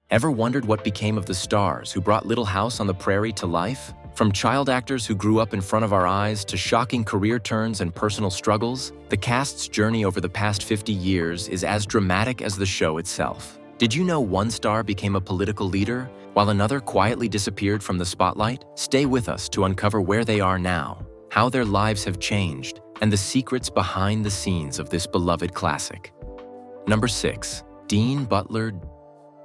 Ever wondered what became of the stars who brought Little House on the Prairie to life? From child actors who grew up in front of our eyes to shocking career turns and personal struggles, the cast's journey over the past 50 years is as dramatic as the show itself. Did you know one star became a political leader, while another quietly disappeared from the spotlight? Stay with us to uncover where they are now, how their lives have changed, and the secrets behind the scenes of this beloved classic. Number 6. Dean Butler.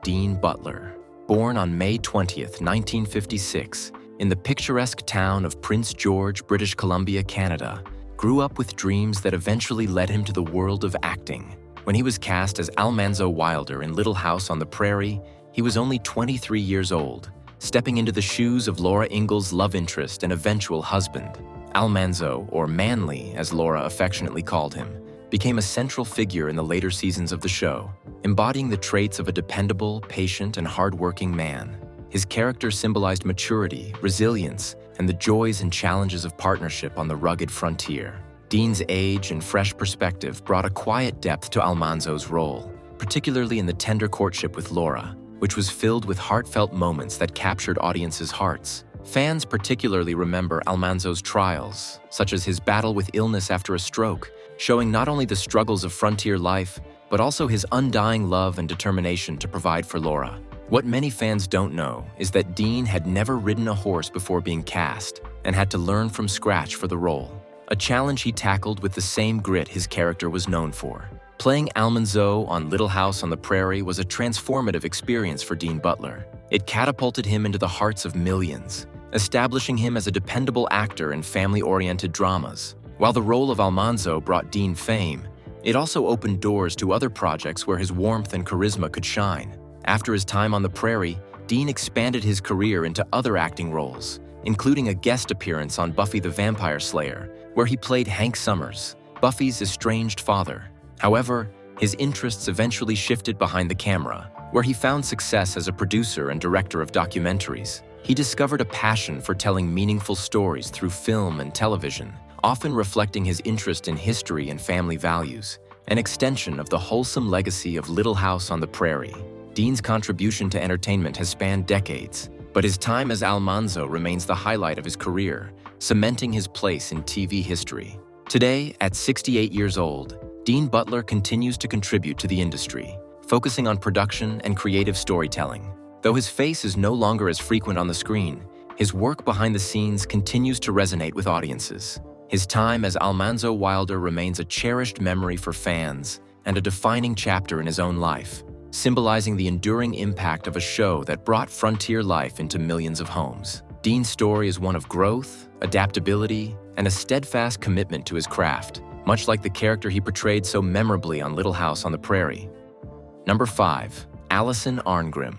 Dean Butler, born on May 20th, 1956, in the picturesque town of Prince George, British Columbia, Canada, grew up with dreams that eventually led him to the world of acting. When he was cast as Almanzo Wilder in Little House on the Prairie, he was only 23 years old, stepping into the shoes of Laura Ingalls' love interest and eventual husband. Almanzo, or Manly as Laura affectionately called him, became a central figure in the later seasons of the show, embodying the traits of a dependable, patient, and hardworking man. His character symbolized maturity, resilience, and the joys and challenges of partnership on the rugged frontier. Dean's age and fresh perspective brought a quiet depth to Almanzo's role, particularly in the tender courtship with Laura, which was filled with heartfelt moments that captured audiences' hearts. Fans particularly remember Almanzo's trials, such as his battle with illness after a stroke, showing not only the struggles of frontier life, but also his undying love and determination to provide for Laura. What many fans don't know is that Dean had never ridden a horse before being cast and had to learn from scratch for the role, a challenge he tackled with the same grit his character was known for. Playing Almanzo on Little House on the Prairie was a transformative experience for Dean Butler. It catapulted him into the hearts of millions, establishing him as a dependable actor in family-oriented dramas. While the role of Almanzo brought Dean fame, it also opened doors to other projects where his warmth and charisma could shine. After his time on the Prairie, Dean expanded his career into other acting roles, including a guest appearance on Buffy the Vampire Slayer, where he played Hank Summers, Buffy's estranged father. However, his interests eventually shifted behind the camera, where he found success as a producer and director of documentaries. He discovered a passion for telling meaningful stories through film and television, often reflecting his interest in history and family values, an extension of the wholesome legacy of Little House on the Prairie. Dean's contribution to entertainment has spanned decades, but his time as Almanzo remains the highlight of his career, cementing his place in TV history. Today, at 68 years old, Dean Butler continues to contribute to the industry, focusing on production and creative storytelling. Though his face is no longer as frequent on the screen, his work behind the scenes continues to resonate with audiences. His time as Almanzo Wilder remains a cherished memory for fans and a defining chapter in his own life, symbolizing the enduring impact of a show that brought frontier life into millions of homes. Dean's story is one of growth, adaptability, and a steadfast commitment to his craft, much like the character he portrayed so memorably on Little House on the Prairie. Number 5. Allison Arngrim.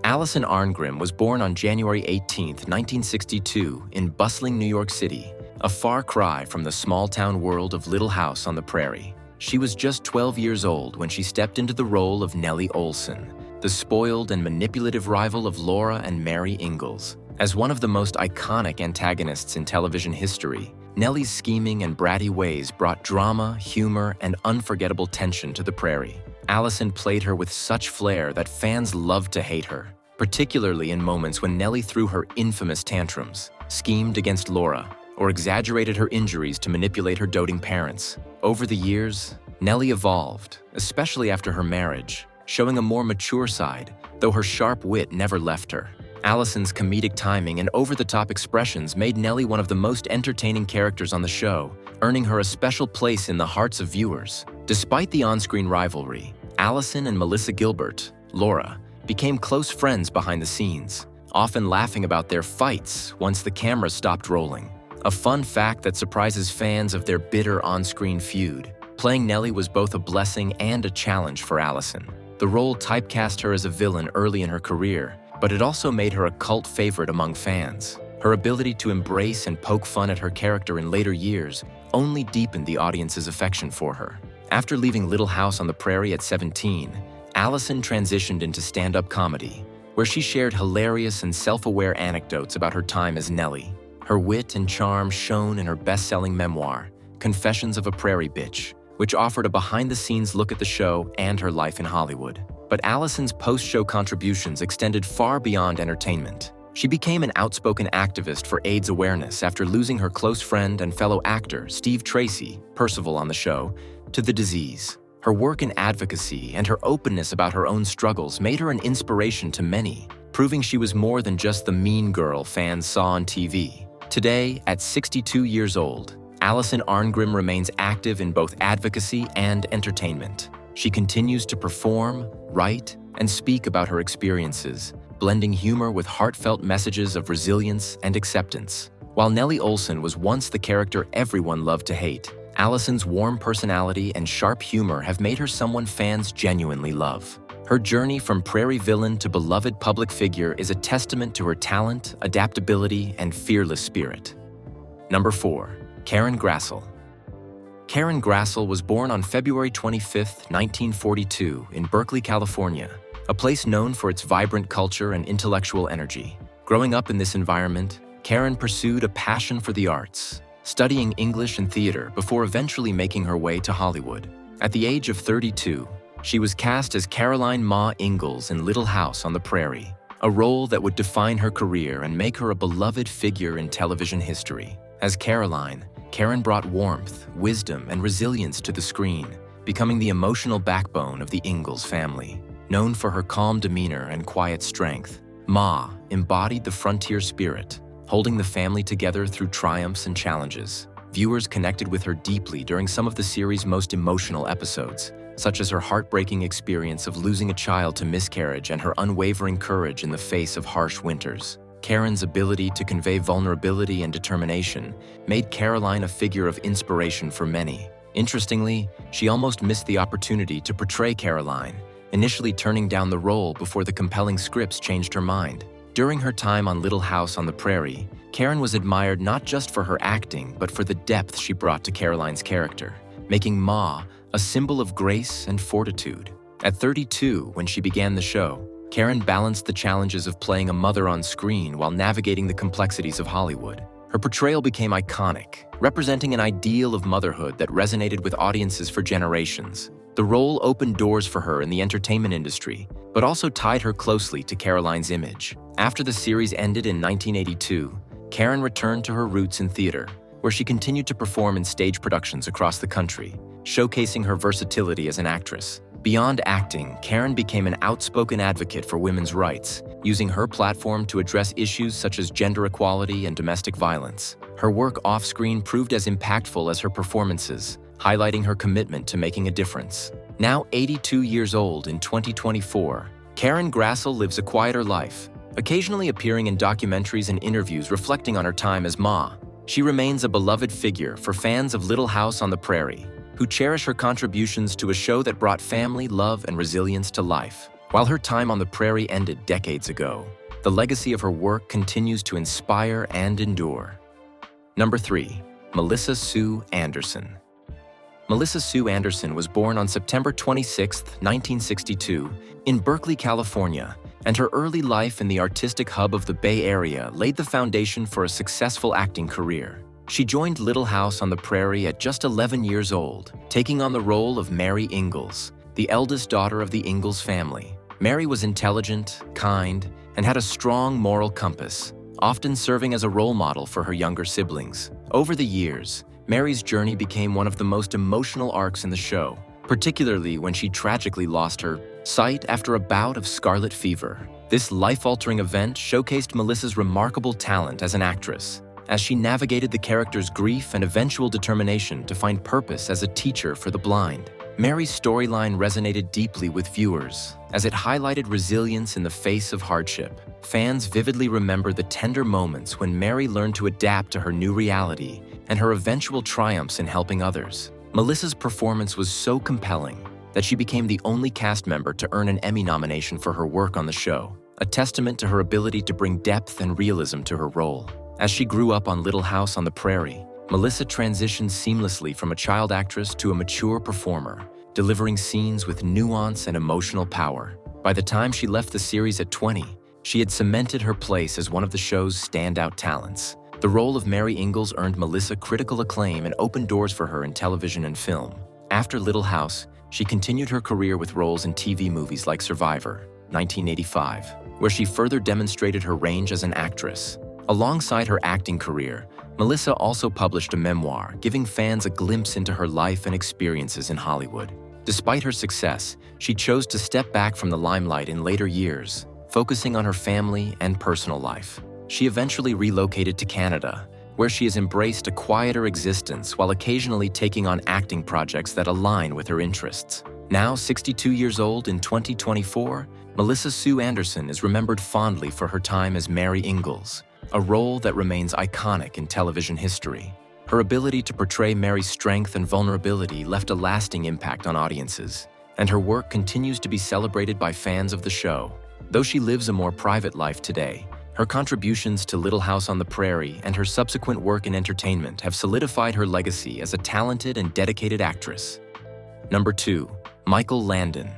Allison Arngrim was born on January 18, 1962, in bustling New York City, a far cry from the small-town world of Little House on the Prairie. She was just 12 years old when she stepped into the role of Nellie Olson, the spoiled and manipulative rival of Laura and Mary Ingalls. As one of the most iconic antagonists in television history, Nellie's scheming and bratty ways brought drama, humor, and unforgettable tension to the Prairie. Allison played her with such flair that fans loved to hate her, particularly in moments when Nellie threw her infamous tantrums, schemed against Laura, or exaggerated her injuries to manipulate her doting parents. Over the years, Nellie evolved, especially after her marriage, showing a more mature side, though her sharp wit never left her. Allison's comedic timing and over-the-top expressions made Nellie one of the most entertaining characters on the show, earning her a special place in the hearts of viewers. Despite the on-screen rivalry, Allison and Melissa Gilbert, Laura, became close friends behind the scenes, often laughing about their fights once the camera stopped rolling. A fun fact that surprises fans of their bitter on-screen feud. Playing Nellie was both a blessing and a challenge for Allison. The role typecast her as a villain early in her career, but it also made her a cult favorite among fans. Her ability to embrace and poke fun at her character in later years only deepened the audience's affection for her. After leaving Little House on the Prairie at 17, Allison transitioned into stand-up comedy, where she shared hilarious and self-aware anecdotes about her time as Nellie. Her wit and charm shone in her best-selling memoir, Confessions of a Prairie Bitch, which offered a behind-the-scenes look at the show and her life in Hollywood. But Allison's post-show contributions extended far beyond entertainment. She became an outspoken activist for AIDS awareness after losing her close friend and fellow actor, Steve Tracy, Percival on the show, to the disease. Her work in advocacy and her openness about her own struggles made her an inspiration to many, proving she was more than just the mean girl fans saw on TV. Today, at 62 years old, Allison Arngrim remains active in both advocacy and entertainment. She continues to perform, write, and speak about her experiences, blending humor with heartfelt messages of resilience and acceptance. While Nellie Oleson was once the character everyone loved to hate, Allison's warm personality and sharp humor have made her someone fans genuinely love. Her journey from Prairie villain to beloved public figure is a testament to her talent, adaptability, and fearless spirit. Number 4. Karen Grassel. Karen Grassel was born on February 25, 1942, in Berkeley, California, a place known for its vibrant culture and intellectual energy. Growing up in this environment, Karen pursued a passion for the arts, studying English and theater before eventually making her way to Hollywood. At the age of 32, she was cast as Caroline "Ma" Ingalls in Little House on the Prairie, a role that would define her career and make her a beloved figure in television history. As Caroline, Karen brought warmth, wisdom, and resilience to the screen, becoming the emotional backbone of the Ingalls family. Known for her calm demeanor and quiet strength, Ma embodied the frontier spirit, holding the family together through triumphs and challenges. Viewers connected with her deeply during some of the series' most emotional episodes, such as her heartbreaking experience of losing a child to miscarriage and her unwavering courage in the face of harsh winters. Karen's ability to convey vulnerability and determination made Caroline a figure of inspiration for many. Interestingly, she almost missed the opportunity to portray Caroline, initially turning down the role before the compelling scripts changed her mind. During her time on Little House on the Prairie, Karen was admired not just for her acting, but for the depth she brought to Caroline's character, making Ma a symbol of grace and fortitude. At 32, when she began the show, Karen balanced the challenges of playing a mother on screen while navigating the complexities of Hollywood. Her portrayal became iconic, representing an ideal of motherhood that resonated with audiences for generations. The role opened doors for her in the entertainment industry, but also tied her closely to Caroline's image. After the series ended in 1982, Karen returned to her roots in theater, where she continued to perform in stage productions across the country, showcasing her versatility as an actress. Beyond acting, Karen became an outspoken advocate for women's rights, using her platform to address issues such as gender equality and domestic violence. Her work off-screen proved as impactful as her performances, highlighting her commitment to making a difference. Now 82 years old in 2024, Karen Grassel lives a quieter life, occasionally appearing in documentaries and interviews reflecting on her time as Ma. She remains a beloved figure for fans of Little House on the Prairie, who cherish her contributions to a show that brought family, love, and resilience to life. While her time on the Prairie ended decades ago, the legacy of her work continues to inspire and endure. Number 3. Melissa Sue Anderson. Melissa Sue Anderson was born on September 26, 1962, in Berkeley, California, and her early life in the artistic hub of the Bay Area laid the foundation for a successful acting career. She joined Little House on the Prairie at just 11 years old, taking on the role of Mary Ingalls, the eldest daughter of the Ingalls family. Mary was intelligent, kind, and had a strong moral compass, often serving as a role model for her younger siblings. Over the years, Mary's journey became one of the most emotional arcs in the show, particularly when she tragically lost her sight after a bout of scarlet fever. This life-altering event showcased Melissa's remarkable talent as an actress, as she navigated the character's grief and eventual determination to find purpose as a teacher for the blind. Mary's storyline resonated deeply with viewers, as it highlighted resilience in the face of hardship. Fans vividly remember the tender moments when Mary learned to adapt to her new reality and her eventual triumphs in helping others. Melissa's performance was so compelling that she became the only cast member to earn an Emmy nomination for her work on the show, a testament to her ability to bring depth and realism to her role. As she grew up on Little House on the Prairie, Melissa transitioned seamlessly from a child actress to a mature performer, delivering scenes with nuance and emotional power. By the time she left the series at 20, she had cemented her place as one of the show's standout talents. The role of Mary Ingalls earned Melissa critical acclaim and opened doors for her in television and film. After Little House, she continued her career with roles in TV movies like Survivor, 1985, where she further demonstrated her range as an actress. Alongside her acting career, Melissa also published a memoir, giving fans a glimpse into her life and experiences in Hollywood. Despite her success, she chose to step back from the limelight in later years, focusing on her family and personal life. She eventually relocated to Canada, where she has embraced a quieter existence while occasionally taking on acting projects that align with her interests. Now 62 years old in 2024, Melissa Sue Anderson is remembered fondly for her time as Mary Ingalls, a role that remains iconic in television history. Her ability to portray Mary's strength and vulnerability left a lasting impact on audiences, and her work continues to be celebrated by fans of the show. Though she lives a more private life today, her contributions to Little House on the Prairie and her subsequent work in entertainment have solidified her legacy as a talented and dedicated actress. Number 2. Michael Landon.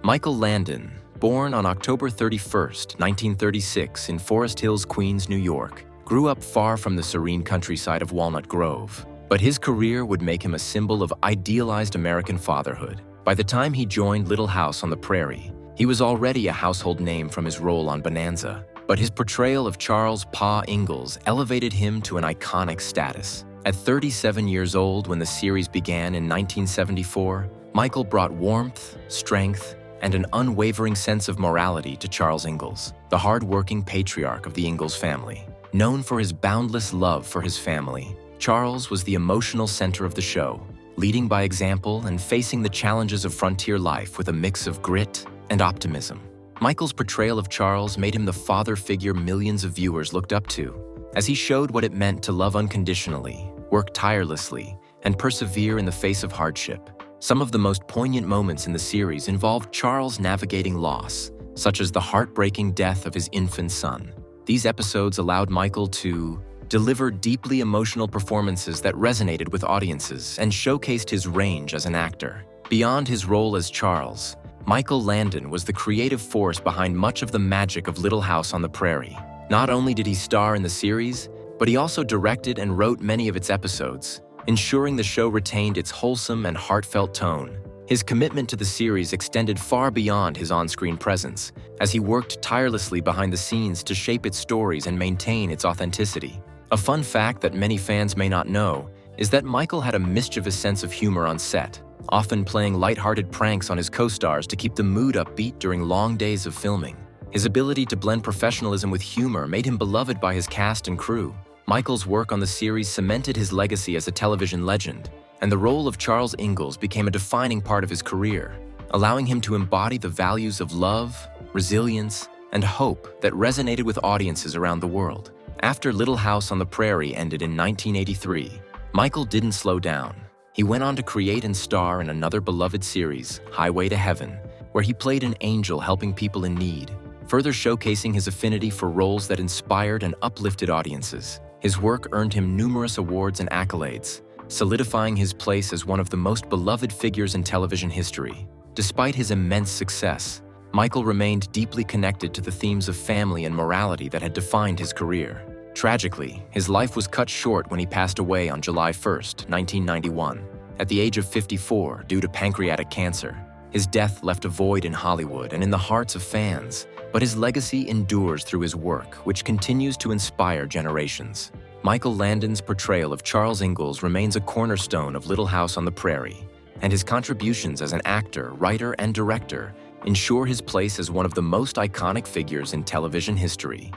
Michael Landon, born on October 31, 1936 in Forest Hills, Queens, New York, grew up far from the serene countryside of Walnut Grove, but his career would make him a symbol of idealized American fatherhood. By the time he joined Little House on the Prairie, he was already a household name from his role on Bonanza, but his portrayal of Charles "Pa" Ingalls elevated him to an iconic status. At 37 years old when the series began in 1974, Michael brought warmth, strength, and an unwavering sense of morality to Charles Ingalls, the hard-working patriarch of the Ingalls family. Known for his boundless love for his family, Charles was the emotional center of the show, leading by example and facing the challenges of frontier life with a mix of grit and optimism. Michael's portrayal of Charles made him the father figure millions of viewers looked up to, as he showed what it meant to love unconditionally, work tirelessly, and persevere in the face of hardship. Some of the most poignant moments in the series involved Charles navigating loss, such as the heartbreaking death of his infant son. These episodes allowed Michael to deliver deeply emotional performances that resonated with audiences and showcased his range as an actor. Beyond his role as Charles, Michael Landon was the creative force behind much of the magic of Little House on the Prairie. Not only did he star in the series, but he also directed and wrote many of its episodes, ensuring the show retained its wholesome and heartfelt tone. His commitment to the series extended far beyond his on-screen presence, as he worked tirelessly behind the scenes to shape its stories and maintain its authenticity. A fun fact that many fans may not know is that Michael had a mischievous sense of humor on set, often playing lighthearted pranks on his co-stars to keep the mood upbeat during long days of filming. His ability to blend professionalism with humor made him beloved by his cast and crew. Michael's work on the series cemented his legacy as a television legend, and the role of Charles Ingalls became a defining part of his career, allowing him to embody the values of love, resilience, and hope that resonated with audiences around the world. After Little House on the Prairie ended in 1983, Michael didn't slow down. He went on to create and star in another beloved series, Highway to Heaven, where he played an angel helping people in need, further showcasing his affinity for roles that inspired and uplifted audiences. His work earned him numerous awards and accolades, solidifying his place as one of the most beloved figures in television history. Despite his immense success, Michael remained deeply connected to the themes of family and morality that had defined his career. Tragically, his life was cut short when he passed away on July 1, 1991, at the age of 54 due to pancreatic cancer. His death left a void in Hollywood and in the hearts of fans, but his legacy endures through his work, which continues to inspire generations. Michael Landon's portrayal of Charles Ingalls remains a cornerstone of Little House on the Prairie, and his contributions as an actor, writer, and director ensure his place as one of the most iconic figures in television history.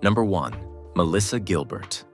Number 1. Melissa Gilbert.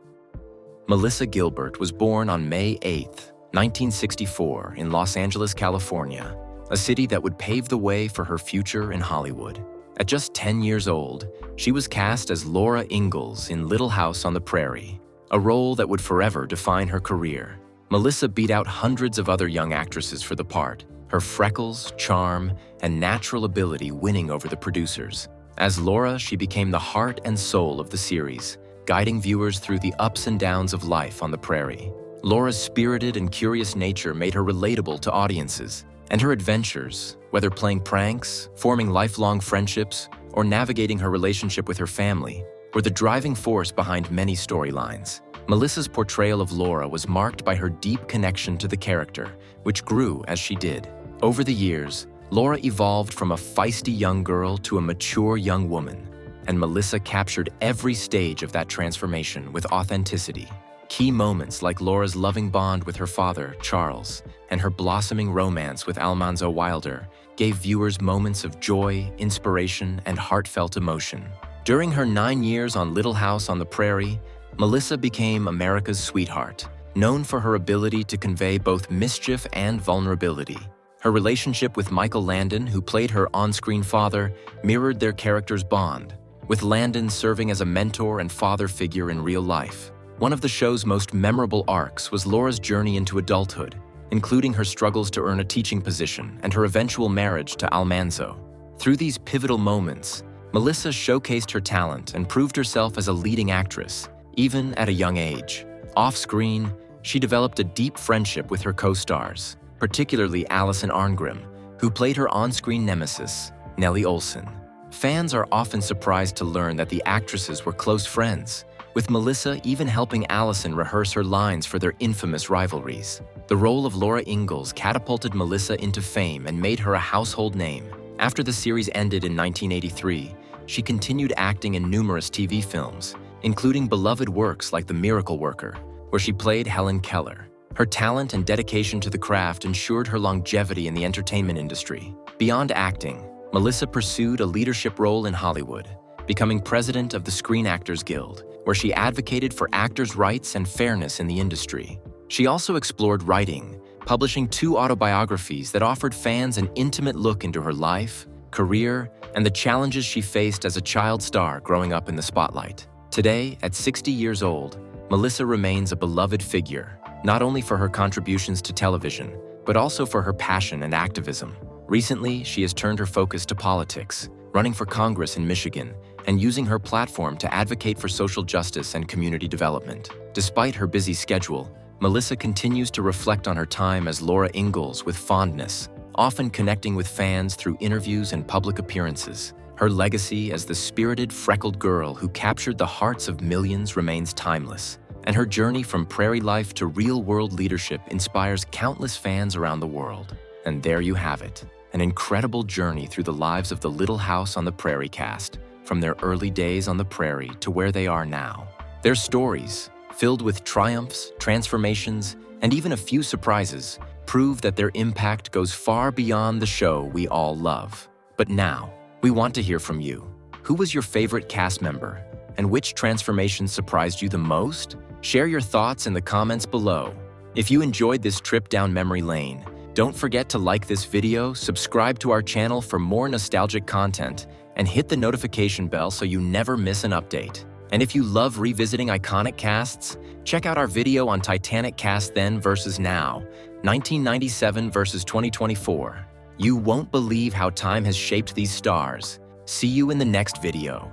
Melissa Gilbert was born on May 8, 1964, in Los Angeles, California, a city that would pave the way for her future in Hollywood. At just 10 years old, she was cast as Laura Ingalls in Little House on the Prairie, a role that would forever define her career. Melissa beat out hundreds of other young actresses for the part, her freckles, charm, and natural ability winning over the producers. As Laura, she became the heart and soul of the series, guiding viewers through the ups and downs of life on the prairie. Laura's spirited and curious nature made her relatable to audiences, and her adventures, whether playing pranks, forming lifelong friendships, or navigating her relationship with her family, were the driving force behind many storylines. Melissa's portrayal of Laura was marked by her deep connection to the character, which grew as she did. Over the years, Laura evolved from a feisty young girl to a mature young woman, and Melissa captured every stage of that transformation with authenticity. Key moments like Laura's loving bond with her father, Charles, and her blossoming romance with Almanzo Wilder gave viewers moments of joy, inspiration, and heartfelt emotion. During her 9 years on Little House on the Prairie, Melissa became America's sweetheart, known for her ability to convey both mischief and vulnerability. Her relationship with Michael Landon, who played her on-screen father, mirrored their characters' bond, with Landon serving as a mentor and father figure in real life. One of the show's most memorable arcs was Laura's journey into adulthood, including her struggles to earn a teaching position and her eventual marriage to Almanzo. Through these pivotal moments, Melissa showcased her talent and proved herself as a leading actress, even at a young age. Off-screen, she developed a deep friendship with her co-stars, particularly Allison Arngrim, who played her on-screen nemesis, Nellie Olson. Fans are often surprised to learn that the actresses were close friends, with Melissa even helping Allison rehearse her lines for their infamous rivalries. The role of Laura Ingalls catapulted Melissa into fame and made her a household name. After the series ended in 1983, she continued acting in numerous TV films, including beloved works like The Miracle Worker, where she played Helen Keller. Her talent and dedication to the craft ensured her longevity in the entertainment industry. Beyond acting, Melissa pursued a leadership role in Hollywood, becoming president of the Screen Actors Guild, where she advocated for actors' rights and fairness in the industry. She also explored writing, publishing 2 autobiographies that offered fans an intimate look into her life, career, and the challenges she faced as a child star growing up in the spotlight. Today, at 60 years old, Melissa remains a beloved figure, not only for her contributions to television, but also for her passion and activism. Recently, she has turned her focus to politics, running for Congress in Michigan, and using her platform to advocate for social justice and community development. Despite her busy schedule, Melissa continues to reflect on her time as Laura Ingalls with fondness, often connecting with fans through interviews and public appearances. Her legacy as the spirited, freckled girl who captured the hearts of millions remains timeless, and her journey from prairie life to real-world leadership inspires countless fans around the world. And there you have it, an incredible journey through the lives of the Little House on the Prairie cast, from their early days on the prairie to where they are now. Their stories, filled with triumphs, transformations, and even a few surprises, prove that their impact goes far beyond the show we all love. But now, we want to hear from you. Who was your favorite cast member? And which transformation surprised you the most? Share your thoughts in the comments below. If you enjoyed this trip down memory lane, don't forget to like this video, subscribe to our channel for more nostalgic content, and hit the notification bell so you never miss an update. And if you love revisiting iconic casts, check out our video on Titanic cast then versus now, 1997 versus 2024. You won't believe how time has shaped these stars. See you in the next video.